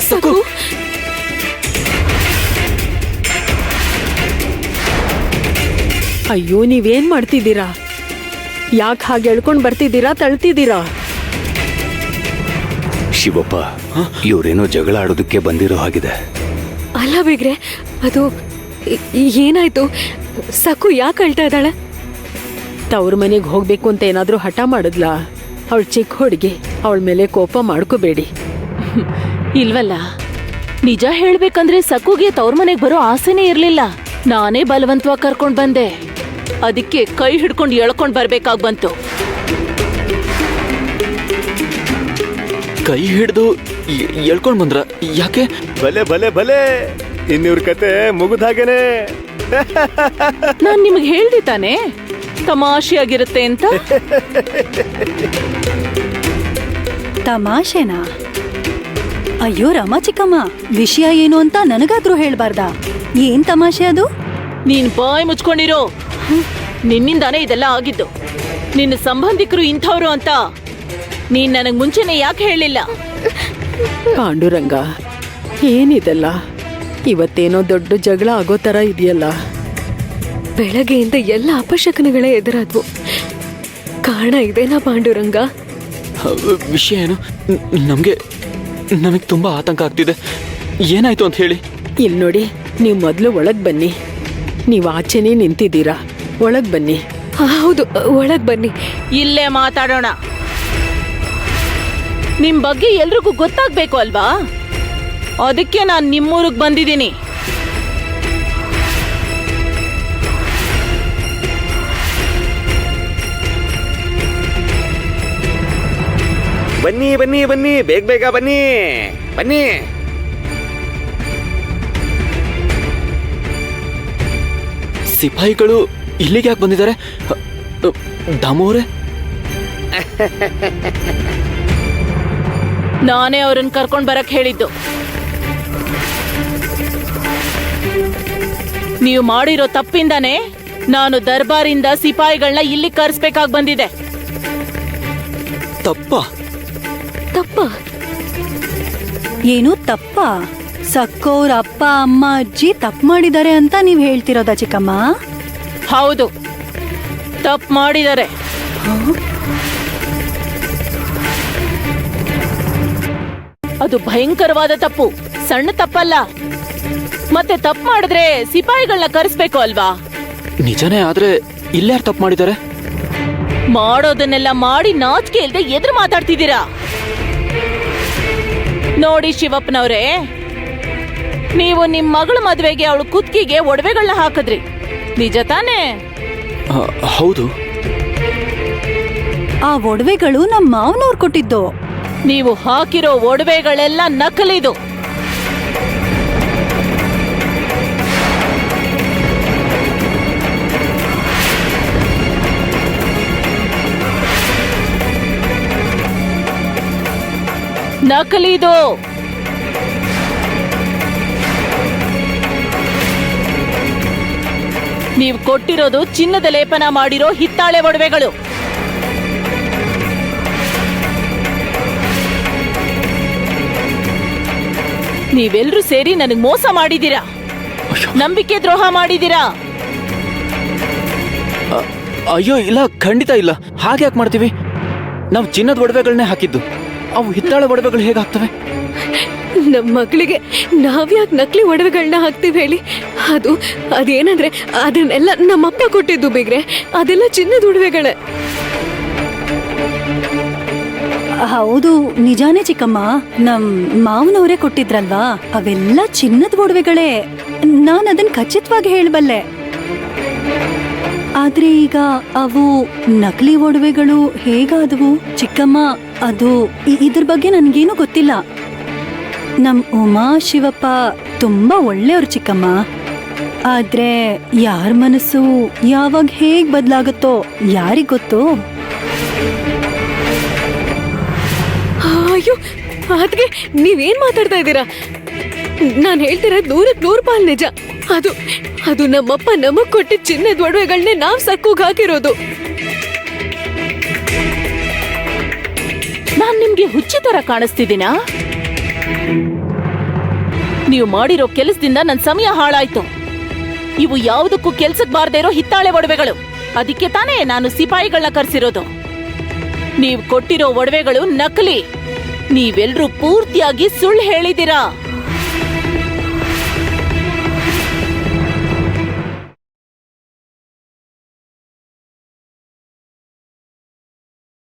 ಸಕು. ಅಯ್ಯೋ, ನೀವೇನ್ ಮಾಡ್ತಿದ್ದೀರಾ? ಯಾಕೆ ಹಾಗೆ ಎಳ್ಕೊಂಡ್ ಬರ್ತಿದ್ದೀರಾ, ತಳ್ತಿದ್ದೀರಾ? ಶಿವಪ್ಪ, ಇವ್ರೇನೋ ಜಗಳ ಆಡೋದಕ್ಕೆ ಬಂದಿರೋ ಹಾಗಿದೆ. ಅಲ್ಲ ಬಿಗ್ರೆ, ಅದು ಏನಾಯ್ತು? ಸಕು ಯಾಕೆ ಅಳ್ತಾ ಇದ್ದಾಳೆ? ತವ್ರ ಮನೆಗೆ ಹೋಗ್ಬೇಕು ಅಂತ ಏನಾದ್ರೂ ಹಠ ಮಾಡಿದ್ಲಾ? ಅವಳು ಚಿಕ್ಕ ಹುಡುಗಿ, ಅವಳ ಮೇಲೆ ಕೋಪ ಮಾಡ್ಕೋಬೇಡಿ. ಇಲ್ವಲ್ಲ, ನಿಜ ಹೇಳ್ಬೇಕಂದ್ರೆ ಸಕುಗೆ ತವ್ರ ಮನೆಗ್ ಬರೋ ಆಸೆನೇ ಇರ್ಲಿಲ್ಲ. ನಾನೇ ಬಲವಂತವಾಗಿ ಕರ್ಕೊಂಡ್ ಬಂದೆ. ಅದಕ್ಕೆ ಕೈ ಹಿಡ್ಕೊಂಡು ಎಳ್ಕೊಂಡ್ ಬರ್ಬೇಕಾಗ್ ಬಂತು. ಕೈ ಹಿಡ್ದು ಎಳ್ಕೊಂಡ್ ಬಂದ್ರ? ಯಾಕೆ? ಭಲೆ ಭಲೆ ಭಲೆ, ಇನ್ನಿವ್ರ ಕತೆ ಮುಗಿದ ಹಾಗೇನೆ. ನಾನ್ ನಿಮಗ್ ಹೇಳ್ದೆ ತಾನೆ ತಮಾಷೆಯಾಗಿರುತ್ತೆ ಅಂತ. ತಮಾಷೆನಾ? ಅಯ್ಯೋ ರಮಾ ಚಿಕ್ಕಮ್ಮ, ವಿಷಯ ಏನು ಅಂತ ನನಗಾದ್ರೂ ಹೇಳ್ಬಾರ್ದಾ? ಏನ್ ತಮಾಷೆ ಅದು? ನೀನ್ ಬಾಯ್ ಮುಚ್ಕೊಂಡಿರೋ. ನಿನ್ನಿಂದಾನೇ ಇದೆಲ್ಲ ಆಗಿದ್ದು. ನಿನ್ನ ಸಂಬಂಧಿಕರು ಇಂಥವ್ರು ಅಂತ ನೀನ್ ನನಗ್ ಮುಂಚೆನೆ ಯಾಕೆ ಹೇಳಿಲ್ಲ? ಪಾಂಡುರಂಗ, ಏನಿದೆಲ್ಲ? ಇವತ್ತೇನೋ ದೊಡ್ಡ ಜಗಳ ಆಗೋ ತರ ಇದೆಯಲ್ಲ. ಬೆಳಗ್ಗೆಯಿಂದ ಎಲ್ಲ ಅಪಶಕನಗಳೇ ಎದುರಾದ್ವು. ಕಾರಣ ಇದೇನಾ ಪಾಂಡುರಂಗ? ವಿಷಯ ಏನು? ನಮಗೆ ತುಂಬಾ ಆತಂಕ ಆಗ್ತಿದೆ. ಏನಾಯ್ತು ಅಂತ ಹೇಳಿ. ಇಲ್ಲಿ ನೋಡಿ, ನೀವು ಮೊದಲು ಒಳಗ್ ಬನ್ನಿ. ನೀವು ಆಚೆನೇ ನಿಂತಿದ್ದೀರಾ, ಒಳಗ್ ಬನ್ನಿ. ಹೌದು, ಒಳಗ್ ಬನ್ನಿ. ಇಲ್ಲೇ ಮಾತಾಡೋಣ. ನಿಮ್ ಬಗ್ಗೆ ಎಲ್ರಿಗೂ ಗೊತ್ತಾಗ್ಬೇಕು ಅಲ್ವಾ? ಅದಕ್ಕೆ ನಾನ್ ನಿಮ್ಮೂರಿಗೆ ಬಂದಿದ್ದೀನಿ. ಬನ್ನಿ ಬನ್ನಿ ಬನ್ನಿ, ಬೇಗ ಬೇಗ ಬನ್ನಿ ಬನ್ನಿ. ಸಿಪಾಯಿಗಳು ಇಲ್ಲಿಗೆ ಯಾಕೆ ಬಂದಿದ್ದಾರೆ? ದಾಮೋರೆ, ನಾನೇ ಅವ್ರನ್ನ ಕರ್ಕೊಂಡ್ ಬರಕ್ ಹೇಳಿದ್ದು. ನೀವು ಮಾಡಿರೋ ತಪ್ಪಿಂದಾನೇ ನಾನು ದರ್ಬಾರಿಂದ ಸಿಪಾಯಿಗಳನ್ನ ಇಲ್ಲಿ ಕರೆಸ್ಬೇಕಾಗ್ ಬಂದಿದೆ. ತಪ್ಪ? ತಪ್ಪ? ಏನು ತಪ್ಪ? ಸಕ್ಕೋರ್ ಅಪ್ಪ ಅಮ್ಮ ಅಜ್ಜಿ ತಪ್ಪು ಮಾಡಿದ್ದಾರೆ ಅಂತ ನೀವ್ ಹೇಳ್ತಿರೋದಾ ಚಿಕ್ಕಮ್ಮ? ಹೌದು, ತಪ್ಪು ಮಾಡಿದ್ದಾರೆ. ಅದು ಭಯಂಕರವಾದ ತಪ್ಪು, ಸಣ್ಣ ತಪ್ಪಲ್ಲ. ಮತ್ತೆ ತಪ್ಪು ಮಾಡಿದ್ರೆ ಸಿಪಾಯಿಗಳನ್ನ ಕರೆಸ್ಬೇಕು ಅಲ್ವಾ? ನಿಜನೇ, ಆದ್ರೆ ಇಲ್ಲಾರು ತಪ್ಪು ಮಾಡಿದ್ದಾರೆ? ಮಾಡೋದನ್ನೆಲ್ಲ ಮಾಡಿ ನಾಚಿಕೆ ಇಲ್ದೆ ಎದುರು ಮಾತಾಡ್ತಿದ್ದೀರಾ? ನೋಡಿ ಶಿವಪ್ಪನವ್ರೆ, ನೀವು ನಿಮ್ ಮಗಳ ಮದ್ವೆಗೆ ಅವಳು ಕುತ್ತಿಗೆಗೆ ಒಡವೆಗಳನ್ನ ಹಾಕಿದ್ರಿ, ನಿಜ ತಾನೇ? ಹೌದು. ಆ ಒಡವೆಗಳು ನಮ್ಮ ಮಾವನವ್ರು ಕೊಟ್ಟಿದ್ದು. ನೀವು ಹಾಕಿರೋ ಒಡವೆಗಳೆಲ್ಲ ನಕಲಿದು. ನಕಲಿದು. ನೀವು ಕೊಟ್ಟಿರೋದು ಚಿನ್ನದ ಲೇಪನ ಮಾಡಿರೋ ಹಿತ್ತಾಳೆ ಒಡವೆಗಳು. ನೀವೆಲ್ರೂ ಸೇರಿ ನನಗ್ ಮೋಸ ಮಾಡಿದೀರಾ, ನಂಬಿಕೆ ದ್ರೋಹ ಮಾಡಿದೀರಾ. ಅಯ್ಯೋ ಇಲ್ಲ, ಖಂಡಿತ ಇಲ್ಲ. ಹಾಗೆ ಯಾಕೆ ಮಾಡ್ತೀವಿ? ನಾವು ಚಿನ್ನದ ಒಡವೆಗಳನ್ನೇ ಹಾಕಿದ್ದು. ಅವು ಹಿತ್ತಾಳೆ ಒಡವೆಗಳು ಹೇಗಾಗ್ತವೆ? ನಮ್ಮ ಮಗಳಿಗೆ ನಾವ್ಯಾಕೆ ನಕಲಿ ಒಡವೆಗಳನ್ನ ಹಾಕ್ತಿವಿ ಹೇಳಿ? ಅದೇನಂದ್ರೆ ಅದನ್ನೆಲ್ಲ ನಮ್ಮಪ್ಪ ಕೊಟ್ಟಿದ್ದು ಬಿಗ್ರೆ. ಅದೆಲ್ಲ ಚಿನ್ನದ ಒಡವೆಗಳೇ. ಹೌದು, ನಿಜಾನೇ ಚಿಕ್ಕಮ್ಮ. ನಮ್ ಮಾವನವರೇ ಕೊಟ್ಟಿದ್ರಲ್ವಾ, ಅವೆಲ್ಲ ಚಿನ್ನದ ಒಡವೆಗಳೇ. ನಾನ್ ಅದನ್ ಖಚಿತವಾಗಿ ಹೇಳಬಲ್ಲೆ. ಆದ್ರೆ ಈಗ ಅವು ನಕಲಿ ಒಡವೆಗಳು ಹೇಗಾದವು ಚಿಕ್ಕಮ್ಮ? ಅದು ಇದ್ರ ಬಗ್ಗೆ ನನ್ಗೇನು ಗೊತ್ತಿಲ್ಲ. ನಮ್ ಉಮಾ ಶಿವಪ್ಪ ತುಂಬಾ ಒಳ್ಳೆಯವ್ರು ಚಿಕ್ಕಮ್ಮ. ಆದ್ರೆ ಯಾರ ಮನಸ್ಸು ಯಾವಾಗ ಹೇಗ್ ಬದಲಾಗುತ್ತೋ ಯಾರಿಗ್ ಗೊತ್ತು? ಅಯ್ಯೋ, ಅದ್ಗೆ ನೀವೇನ್ ಮಾತಾಡ್ತಾ ಇದ್ದೀರಾ? ನಾನ್ ಹೇಳ್ತಿರೋ 100% ನಿಜ. ಅದು ನಮ್ಮಪ್ಪ ನಮಗ್ ಕೊಟ್ಟಿದ್ದ ಚಿನ್ನದ ಒಡವೆಗಳನ್ನೇ ನಾವ್ ಸಕ್ಕುಗ್ ಹಾಕಿರೋದು. ನಾನ್ ನಿಮ್ಗೆ ಹುಚ್ಚಿ ತರ ಕಾಣಿಸ್ತಿದ್ದೀನಾ? ನೀವು ಮಾಡಿರೋ ಕೆಲಸದಿಂದ ನನ್ ಸಮಯ ಹಾಳಾಯ್ತು. ಇವು ಯಾವುದಕ್ಕೂ ಕೆಲ್ಸಕ್ ಬಾರ್ದೇ ಇರೋ ಹಿತ್ತಾಳೆ ಒಡವೆಗಳು. ಅದಕ್ಕೆ ತಾನೇ ನಾನು ಸಿಪಾಯಿಗಳನ್ನ ಕರ್ಸಿರೋದು. ನೀವ್ ಕೊಟ್ಟಿರೋ ಒಡವೆಗಳು ನಕಲಿ. ನೀವೆಲ್ರೂ ಪೂರ್ತಿಯಾಗಿ ಸುಳ್ಳು ಹೇಳಿದಿರಾ.